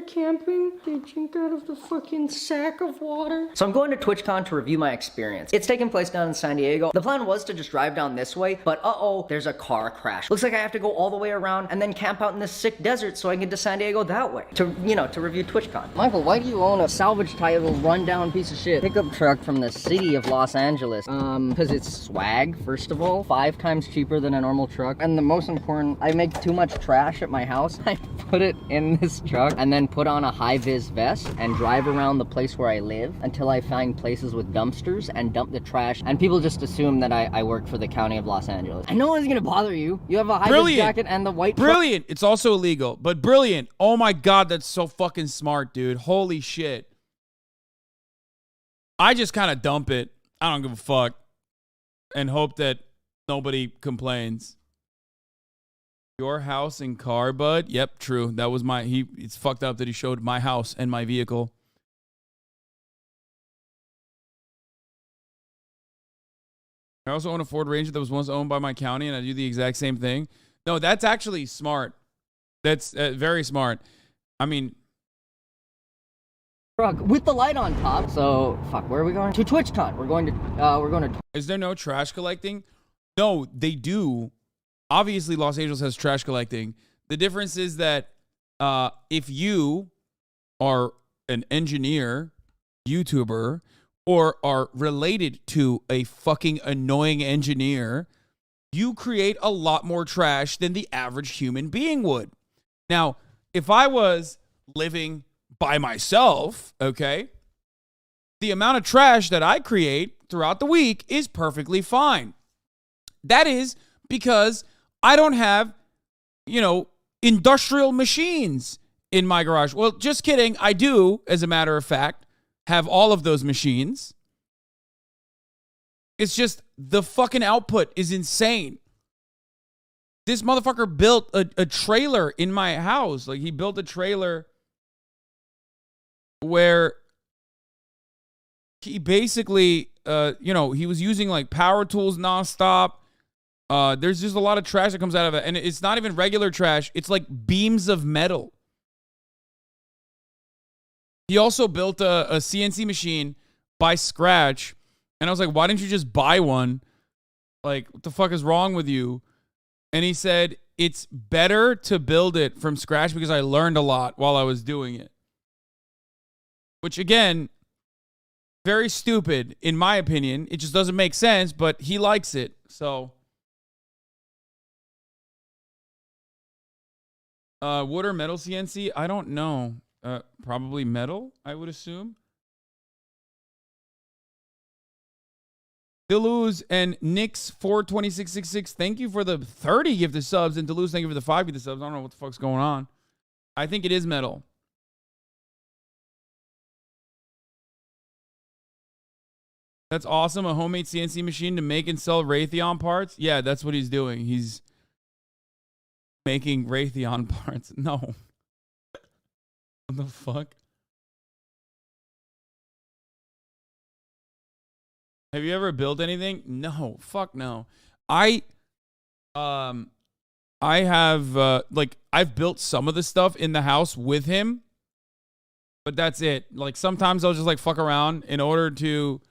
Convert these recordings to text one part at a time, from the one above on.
camping, they drink out of the fucking sack of water. So I'm going to TwitchCon to review my experience. It's taking place down in San Diego. The plan was to just drive down this way, but uh-oh, there's a car crash. Looks like I have to go all the way around and then camp out in this sick desert so I can get to San Diego that way. To, you know, to review TwitchCon. Michael, why do you own a salvage title rundown piece of shit pickup truck from the city of Los Angeles? Because it's swag, first of all, 5 times cheaper than a normal truck. And the most important, I make too much trash at my house. I put it in this truck and then put on a high-vis vest and drive around the place where I live until I find places with dumpsters and dump the trash. And people just assume that I work for the county of Los Angeles. And no one's gonna bother you. You have a high-vis jacket and the white Brilliant. It's also illegal, but brilliant. Oh my God, that's so fucking smart, dude. Holy shit. I just kind of dump it. I don't give a fuck. And hope that nobody complains. Your house and car, bud? Yep, true. That was my... It's fucked up that he showed my house and my vehicle. I also own a Ford Ranger that was once owned by my county, and I do the exact same thing. No, that's actually smart. That's very smart. I mean... truck with the light on top. So, fuck, where are we going? To TwitchCon. We're going to... Is there no trash collecting? No, they do. Obviously, Los Angeles has trash collecting. The difference is that if you are an engineer, YouTuber, or are related to a fucking annoying engineer, you create a lot more trash than the average human being would. Now, if I was living by myself, okay, the amount of trash that I create throughout the week is perfectly fine. That is because I don't have, you know, industrial machines in my garage. Well, just kidding. I do, as a matter of fact, have all of those machines. It's just the fucking output is insane. This motherfucker built a trailer in my house. Like, he built a trailer where he basically, you know, he was using like power tools nonstop. There's just a lot of trash that comes out of it. And it's not even regular trash. It's like beams of metal. He also built a CNC machine by scratch. And I was like, why didn't you just buy one? Like, what the fuck is wrong with you? And he said, it's better to build it from scratch because I learned a lot while I was doing it. Which, again, very stupid, in my opinion. It just doesn't make sense, but he likes it. So, wood or metal CNC? I don't know. Probably metal, I would assume. Deleuze and Nix42666, thank you for the 30 gifted subs. And Deleuze, thank you for the 5 gifted subs. I don't know what the fuck's going on. I think it is metal. That's awesome. A homemade CNC machine to make and sell Raytheon parts. Yeah, that's what he's doing. He's making Raytheon parts. No. What the fuck? Have you ever built anything? No. Fuck no. I have, like, I've built some of the stuff in the house with him, but that's it. Like, sometimes I'll just, like, fuck around in order to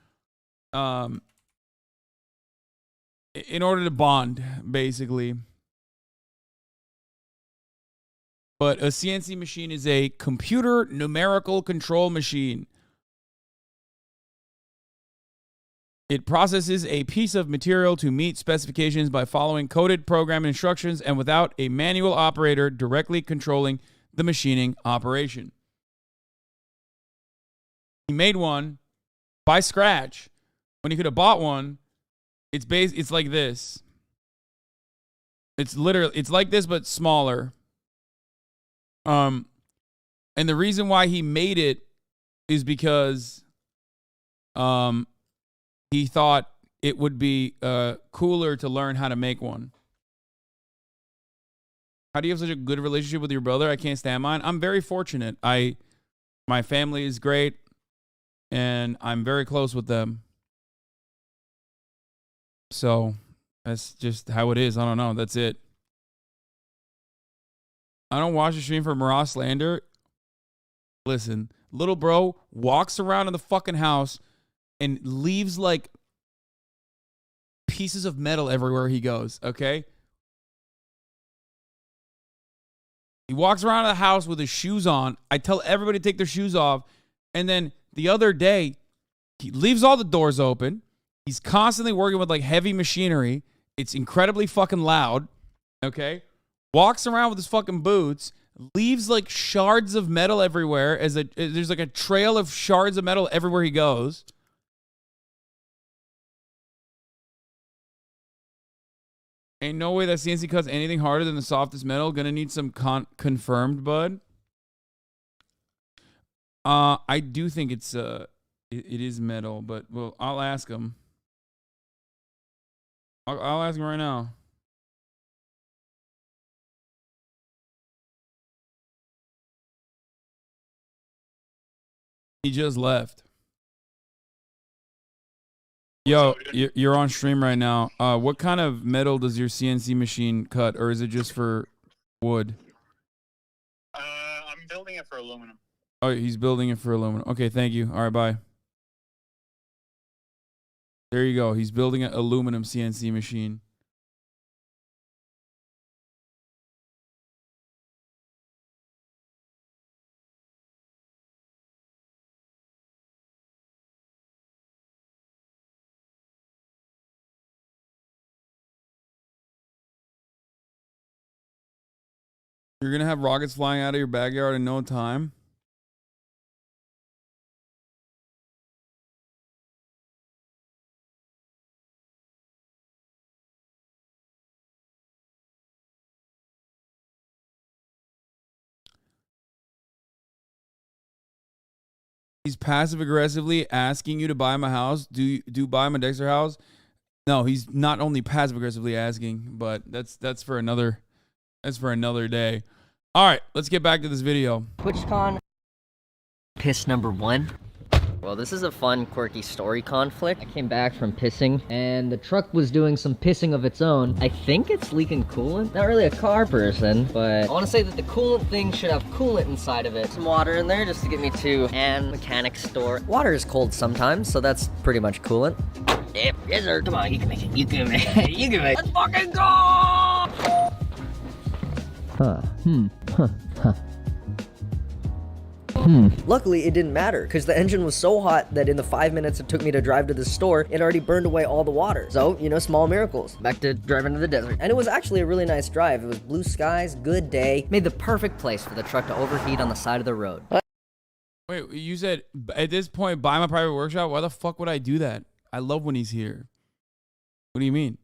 bond, basically. But a CNC machine is a computer numerical control machine. It processes a piece of material to meet specifications by following coded program instructions and without a manual operator directly controlling the machining operation. He made one by scratch when he could have bought one. It's like this. It's like this, but smaller. And the reason why he made it is because, he thought it would be cooler to learn how to make one. How do you have such a good relationship with your brother? I can't stand mine. I'm very fortunate. My family is great, and I'm very close with them. So that's just how it is. I don't know. That's it. I don't watch the stream for Morale Slander. Listen, little bro walks around in the fucking house and leaves like pieces of metal everywhere he goes, okay? He walks around the house with his shoes on. I tell everybody to take their shoes off. And then the other day, he leaves all the doors open. He's constantly working with like heavy machinery. It's incredibly fucking loud, okay? Walks around with his fucking boots. Leaves like shards of metal everywhere. There's like a trail of shards of metal everywhere he goes. Ain't no way that CNC cuts anything harder than the softest metal. Gonna need some confirmed, bud. I do think it is metal, but well, I'll ask him. I'll ask him right now. He just left. Yo, you're on stream right now. What kind of metal does your CNC machine cut, or is it just for wood? I'm building it for aluminum. Oh, he's building it for aluminum. Okay, thank you. All right, bye. There you go. He's building an aluminum CNC machine. You're going to have rockets flying out of your backyard in no time? He's passive aggressively asking you to buy him a house. Do buy him a Dexter house? No, he's not only passive aggressively asking, but that's for another day. All right, let's get back to this video. TwitchCon. Piss number 1. Well, this is a fun, quirky story conflict. I came back from pissing, and the truck was doing some pissing of its own. I think it's leaking coolant. Not really a car person, but I want to say that the coolant thing should have coolant inside of it. Some water in there just to get me to an mechanic store. Water is cold sometimes, so that's pretty much coolant. Yep, yes sir. Come on, you can make it. You can make it. You can make it. Let's fucking go! Luckily, it didn't matter, because the engine was so hot that in the 5 minutes it took me to drive to the store, it already burned away all the water. So, you know, small miracles. Back to driving to the desert. And it was actually a really nice drive. It was blue skies, good day. Made the perfect place for the truck to overheat on the side of the road. Wait, you said at this point, buy my private workshop? Why the fuck would I do that? I love when he's here. What do you mean?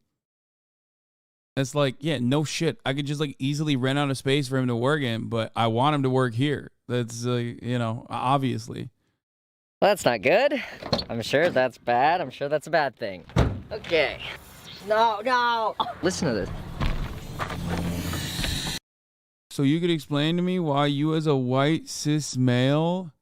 That's like, yeah, no shit. I could just like easily rent out a space for him to work in, but I want him to work here. That's, you know, obviously. Well, that's not good. I'm sure that's bad. I'm sure that's a bad thing. Okay. No. Listen to this. So you could explain to me why you as a white cis male,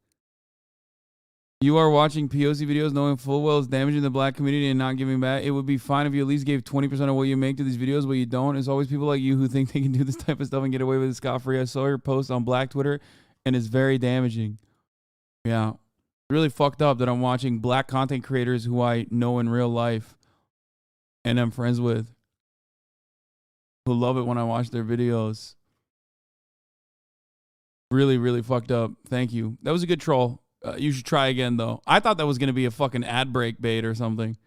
you are watching POC videos knowing full well it's damaging the black community and not giving back. It would be fine if you at least gave 20% of what you make to these videos, but you don't. It's always people like you who think they can do this type of stuff and get away with it scot-free. I saw your post on Black Twitter, and it's very damaging. Yeah. It's really fucked up that I'm watching black content creators who I know in real life and I'm friends with, who love it when I watch their videos. Really, really fucked up. Thank you. That was a good troll. You should try again, though. I thought that was going to be a fucking ad break bait or something.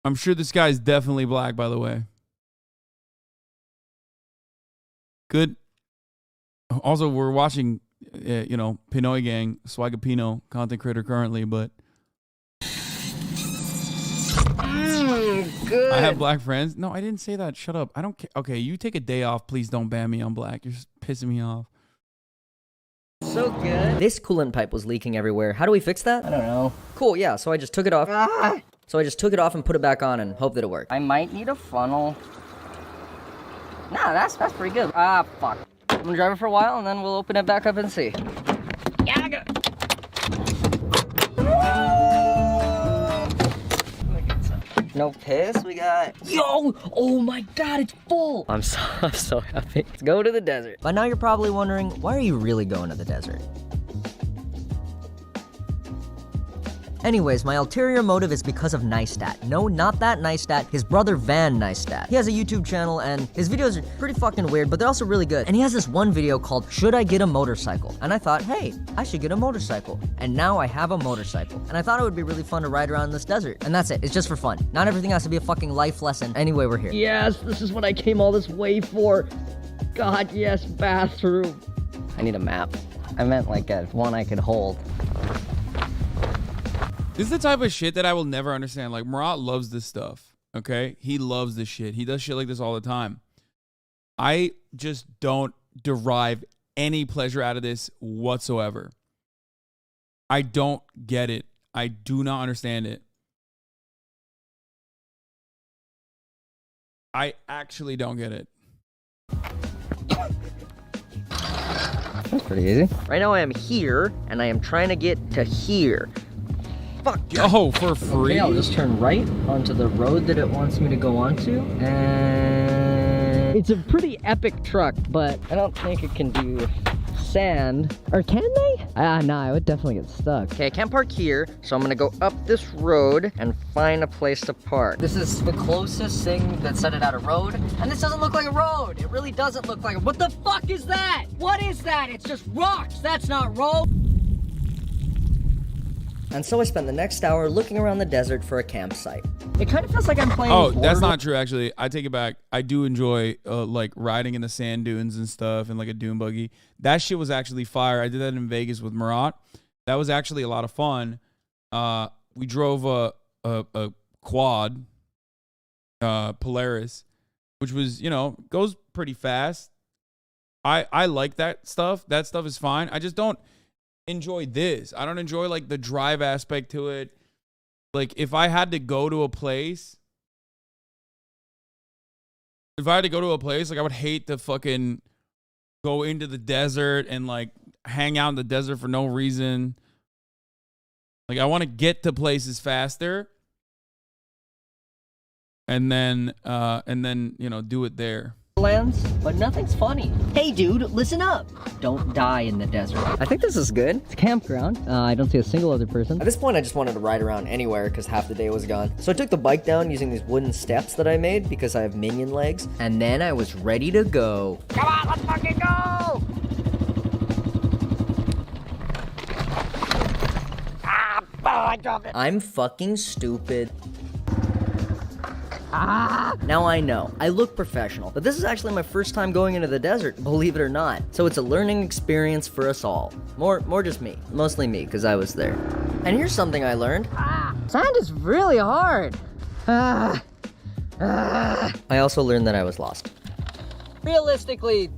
I'm sure this guy's definitely black, by the way. Good. Also, we're watching, you know, Pinoy Gang, Swagapino, content creator currently, but... Good. I have black friends. No, I didn't say that. Shut up. I don't care. Okay, you take a day off. Please don't ban me on black. You're just pissing me off. So good. This coolant pipe was leaking everywhere. How do we fix that? I don't know. Cool, yeah, so I just took it off. So I just took it off and put it back on and hope that it worked. I might need a funnel. Nah, that's pretty good. Ah, fuck. I'm gonna drive it for a while and then we'll open it back up and see. Yeah, I got No piss. We got... Yo! Oh my god, it's full! I'm so happy. Let's go to the desert. By now you're probably wondering, why are you really going to the desert? Anyways, my ulterior motive is because of Neistat. No, not that Neistat, his brother Van Neistat. He has a YouTube channel and his videos are pretty fucking weird, but they're also really good. And he has this one video called, Should I Get a Motorcycle? And I thought, hey, I should get a motorcycle. And now I have a motorcycle. And I thought it would be really fun to ride around this desert. And that's it, it's just for fun. Not everything has to be a fucking life lesson. Anyway, we're here. Yes, this is what I came all this way for. God, yes, bathroom. I need a map. I meant like a one I could hold. This is the type of shit that I will never understand. Like, Murat loves this stuff, okay? He loves this shit. He does shit like this all the time. I just don't derive any pleasure out of this whatsoever. I don't get it. I do not understand it. I actually don't get it. That's pretty easy. Right now I am here, and I am trying to get to here. Fuck. Oh, for free? Okay, I'll just turn right onto the road that it wants me to go onto, and it's a pretty epic truck, but I don't think it can do sand. Or can they? No, I would definitely get stuck. Okay, I can't park here, so I'm gonna go up this road and find a place to park. This is the closest thing that set it at a road, and this doesn't look like a road. It really doesn't look like a... What the fuck is that? What is that? It's just rocks. That's not road. And so I spent the next hour looking around the desert for a campsite. It kind of feels like I'm playing... Oh, that's not true, actually. I take it back. I do enjoy, like, riding in the sand dunes and stuff and, like, a dune buggy. That shit was actually fire. I did that in Vegas with Murat. That was actually a lot of fun. We drove a quad, Polaris, which was, you know, goes pretty fast. I like that stuff. That stuff is fine. I just don't enjoy this. I don't enjoy like the drive aspect to it. Like if I had to go to a place, like I would hate to fucking go into the desert and like hang out in the desert for no reason. Like I want to get to places faster and then you know, do it there. Lands, but nothing's funny. Hey dude, listen up. Don't die in the desert. I think this is good. It's a campground. I don't see a single other person. At this point, I just wanted to ride around anywhere because half the day was gone. So I took the bike down using these wooden steps that I made because I have minion legs. And then I was ready to go. Come on, let's fucking go! I dropped it. I'm fucking stupid. Now I know, I look professional, but this is actually my first time going into the desert, believe it or not. So it's a learning experience for us all. More just me. Mostly me, because I was there. And here's something I learned. Sand is really hard. I also learned that I was lost. Realistically,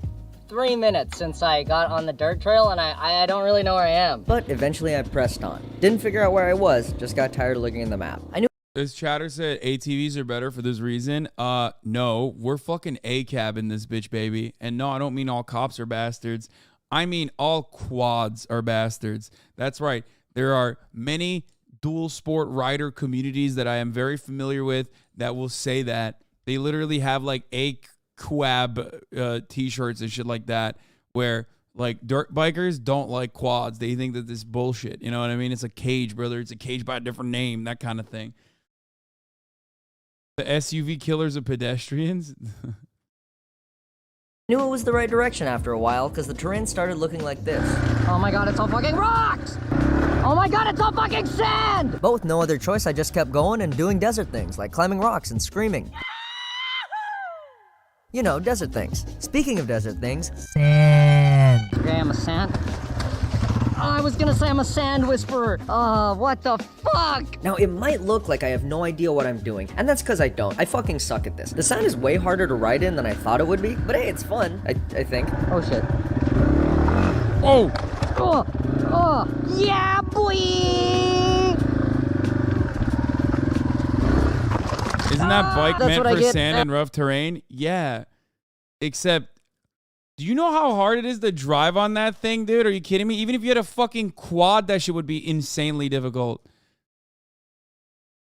3 minutes since I got on the dirt trail, and I don't really know where I am. But eventually I pressed on. Didn't figure out where I was, just got tired of looking at the map. I knew. This chatter said ATVs are better for this reason. No, we're fucking A-cab in this bitch, baby. And no, I don't mean all cops are bastards. I mean all quads are bastards. That's right. There are many dual sport rider communities that I am very familiar with that will say that. They literally have like A-quab t-shirts and shit like that where like dirt bikers don't like quads. They think that this is bullshit. You know what I mean? It's a cage, brother. It's a cage by a different name, that kind of thing. The SUV killers of pedestrians? Knew it was the right direction after a while because the terrain started looking like this. Oh my god, it's all fucking rocks! Oh my god, it's all fucking sand! But with no other choice, I just kept going and doing desert things like climbing rocks and screaming. You know, desert things. Speaking of desert things, sand. Okay, I'm a sand. I was gonna say I'm a sand whisperer. What the fuck? Now, it might look like I have no idea what I'm doing, and that's because I don't. I fucking suck at this. The sand is way harder to ride in than I thought it would be, but hey, it's fun, I think. Oh, shit. Oh! Oh, yeah, boy! Isn't that bike meant for get. sand and rough terrain? Yeah. Except, do you know how hard it is to drive on that thing, dude? Are you kidding me? Even if you had a fucking quad, that shit would be insanely difficult.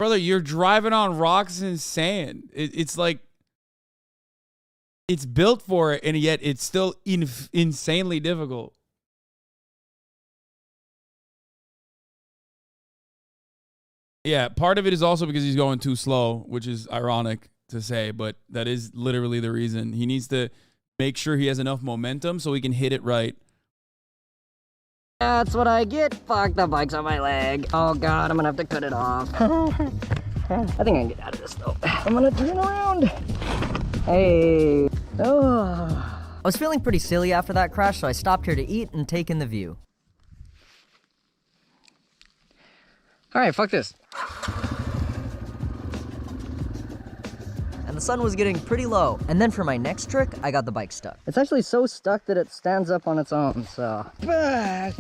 Brother, you're driving on rocks and sand. It's like, it's built for it, and yet it's still insanely difficult. Yeah, part of it is also because he's going too slow, which is ironic to say, but that is literally the reason. He needs to make sure he has enough momentum so he can hit it right. That's what I get. Fuck, the bike's on my leg. Oh god, I'm gonna have to cut it off. I think I can get out of this though. I'm gonna turn around. Hey. Oh. I was feeling pretty silly after that crash, so I stopped here to eat and take in the view. Alright, fuck this. And the sun was getting pretty low. And then for my next trick, I got the bike stuck. It's actually so stuck that it stands up on its own, so. Back.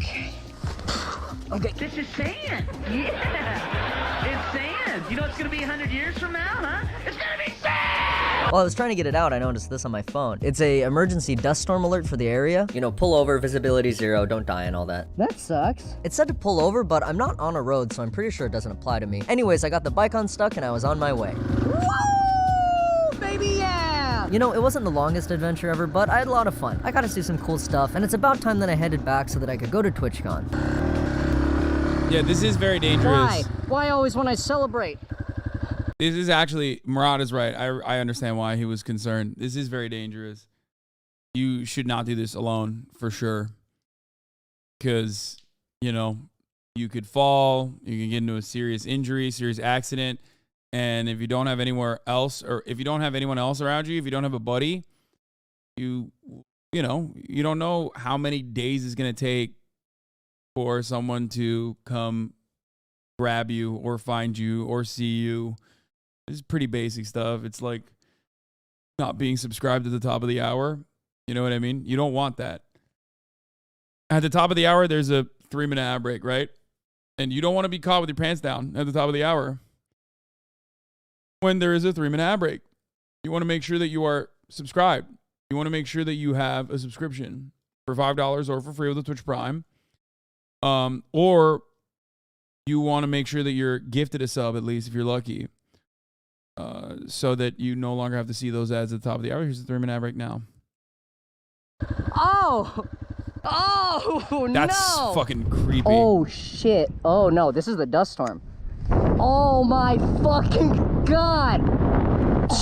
Okay. This is sand. Yeah. It's sand. You know it's gonna be 100 years from now, huh? It's gonna be sand! While I was trying to get it out, I noticed this on my phone. It's a emergency dust storm alert for the area. You know, pull over, visibility 0, don't die and all that. That sucks. It said to pull over, but I'm not on a road, so I'm pretty sure it doesn't apply to me. Anyways, I got the bike unstuck and I was on my way. Woo! Baby, yeah! You know, it wasn't the longest adventure ever, but I had a lot of fun. I got to see some cool stuff, and it's about time that I headed back so that I could go to TwitchCon. Yeah, this is very dangerous. Why? Why always when I celebrate? This is actually, Murad is right. I understand why he was concerned. This is very dangerous. You should not do this alone, for sure. Because, you know, you could fall, you can get into a serious injury, serious accident, and if you don't have anywhere else, or if you don't have anyone else around you, if you don't have a buddy, you know, you don't know how many days it's going to take for someone to come grab you or find you or see you. This is pretty basic stuff. It's like not being subscribed at the top of the hour. You know what I mean? You don't want that. At the top of the hour, there's a 3-minute ad break, right? And you don't want to be caught with your pants down at the top of the hour when there is a 3-minute ad break. You want to make sure that you are subscribed. You want to make sure that you have a subscription for $5 or for free with a Twitch Prime. Or you want to make sure that you're gifted a sub, at least if you're lucky. So that you no longer have to see those ads at the top of the hour. Here's the 3-minute ad break now. Oh! Oh, That's no! fucking creepy. Oh, shit. Oh, no, this is the dust storm. Oh, my fucking God!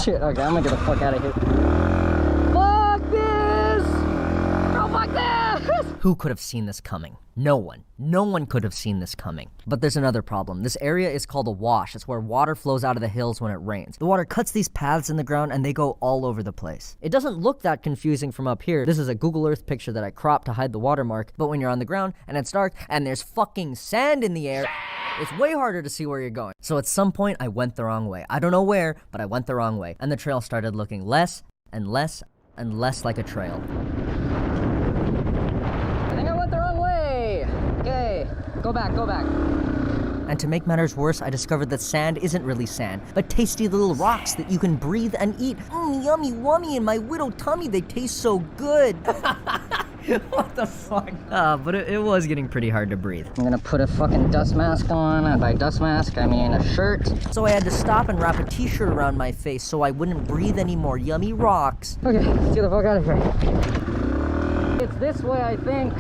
Shit, okay, I'm gonna get the fuck out of here. Fuck this! No, fuck this! Who could have seen this coming? No one. No one could have seen this coming. But there's another problem. This area is called a wash. It's where water flows out of the hills when it rains. The water cuts these paths in the ground and they go all over the place. It doesn't look that confusing from up here. This is a Google Earth picture that I cropped to hide the watermark, but when you're on the ground and it's dark and there's fucking sand in the air, it's way harder to see where you're going. So at some point I went the wrong way. I don't know where, but I went the wrong way. And the trail started looking less and less and less like a trail. Okay, go back. And to make matters worse, I discovered that sand isn't really sand, but tasty little rocks that you can breathe and eat. Yummy wummy in my little tummy, they taste so good. What the fuck? But it was getting pretty hard to breathe. I'm gonna put a fucking dust mask on, and by dust mask, I mean a shirt. So I had to stop and wrap a t-shirt around my face so I wouldn't breathe any more yummy rocks. Okay, let's get the fuck out of here. It's this way, I think.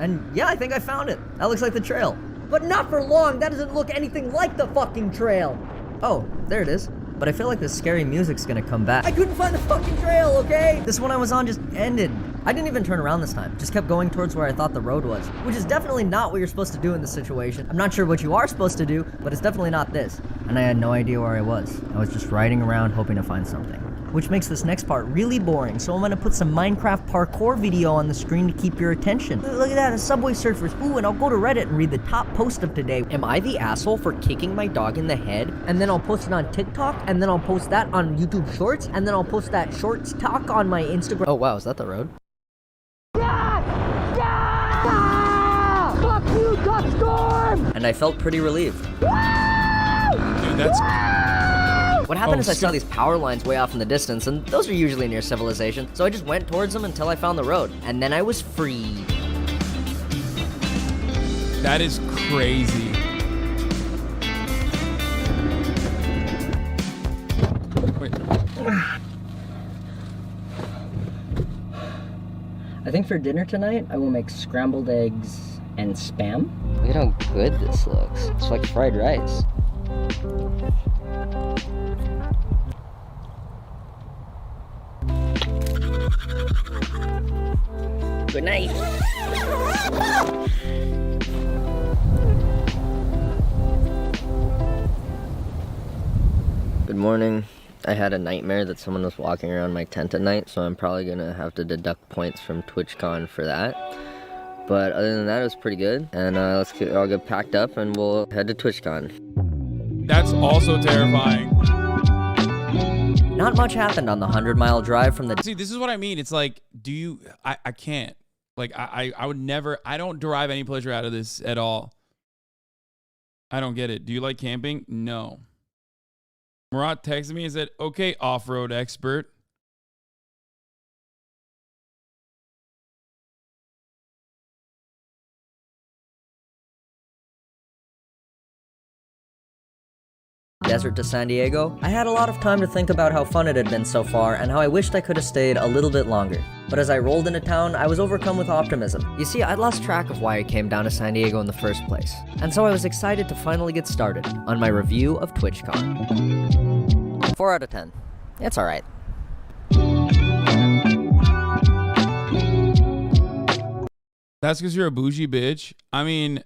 And yeah, I think I found it. That looks like the trail. But not for long, that doesn't look anything like the fucking trail. Oh, there it is. But I feel like the scary music's gonna come back. I couldn't find the fucking trail, okay? This one I was on just ended. I didn't even turn around this time. Just kept going towards where I thought the road was. Which is definitely not what you're supposed to do in this situation. I'm not sure what you are supposed to do, but it's definitely not this. And I had no idea where I was. I was just riding around hoping to find something. Which makes this next part really boring, so I'm gonna put some Minecraft parkour video on the screen to keep your attention. Look at that, a Subway Surfers. Ooh, and I'll go to Reddit and read the top post of today. Am I the asshole for kicking my dog in the head? And then I'll post it on TikTok, and then I'll post that on YouTube Shorts, and then I'll post that Shorts talk on my Instagram. Oh wow, is that the road? Fuck you, dust storm! And I felt pretty relieved. Dude, that's... What happened is I saw these power lines way off in the distance, and those are usually near civilization, so I just went towards them until I found the road, and then I was free. That is crazy. I think for dinner tonight, I will make scrambled eggs and Spam. Look at how good this looks. It's like fried rice. Good night. Good morning. I had a nightmare that someone was walking around my tent at night, so I'm probably gonna have to deduct points from TwitchCon for that. But other than that, it was pretty good. And I'll get packed up and we'll head to TwitchCon. That's also terrifying. Not much happened on the 100-mile drive from the... See, this is what I mean. It's like, I can't. Like, I would never, I don't derive any pleasure out of this at all. I don't get it. Do you like camping? No. Murat texted me and said, okay, off-road expert. Desert to San Diego, I had a lot of time to think about how fun it had been so far and how I wished I could have stayed a little bit longer. But as I rolled into town, I was overcome with optimism. You see, I'd lost track of why I came down to San Diego in the first place. And so I was excited to finally get started on my review of TwitchCon. 4 out of 10. It's alright. That's because you're a bougie bitch. I mean,